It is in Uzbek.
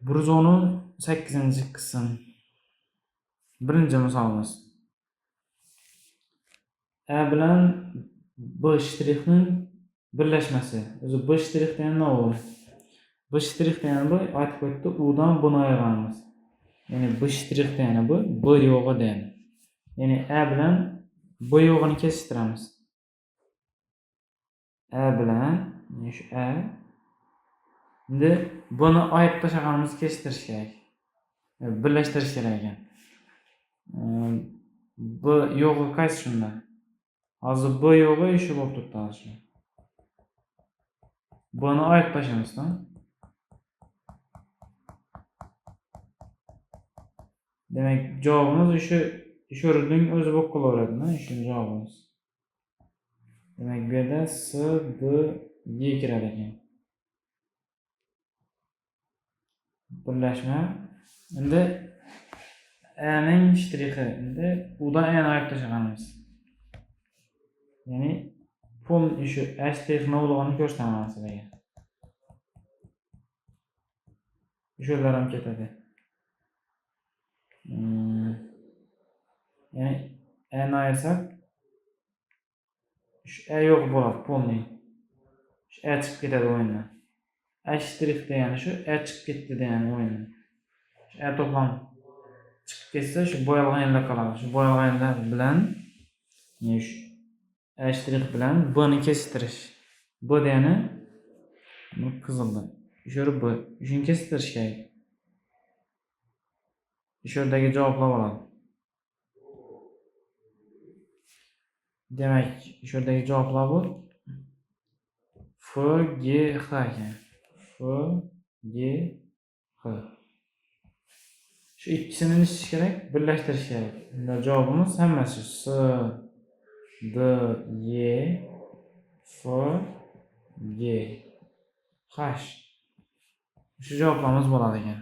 118 qism. Birinchi misolimiz. A bilan B shtrixning birlashmasi. O'zi B shtrix degani nima bu? B shtrix degani bu aytib o'tdi, U dan B'ni ayiramiz. Ya'ni B shtrix degani bu B yo'g'i degani. Ya'ni A bilan B yo'g'ini kesishtiramiz. A bilan, shu A. Endi buni ayirib tashlaganimiz kesishtirish kerak. Birlashtirish kerak ekan. B yo'g'i qaysi shunda? Hozir B yo'g'i shu bo'lib turibdi hozir. Buni ayirib tashlaymiz-da. Demak, javobimiz shu o'rinning o'zi bo'lib qolaveradi-da, shu javobimiz. Demak, bu yerda S, D, G kirar ekan. Birlashma. Endi A ning shtrixi. Endi U dan A'ni ayirib tashlaganmiz. Ya'ni pol shu A shtrix nollig'ini ko'rsataman sizlarga. Shular ham ketadi. Ya'ni A'ni ayirsak shu A yo'q bo'ladi polning. Shu A chiqib ketadi o'yindan. A shtrix degani shu A chiqib ketdi degani o'yindan. Shu A to'plam chiqib ketsa shu bo'yalganlar qoladi. Shu bo'yalganlar bilan shu A shtrix bilan B ni kesishtirish. B degani bu qizilda. Shu B. Shuni kesishtirish kerak. Shu yerdagi javoblar bo'ladi. Demak, shu yerdagi javoblar bu F, G, H ekan. F, G, H. Shu ikkisini nima qilish kerak? Birlashtirish kerak. Unda javobimiz hammasi S, D, E, F, G, H. Shu javoblarimiz bo'ladi ekan.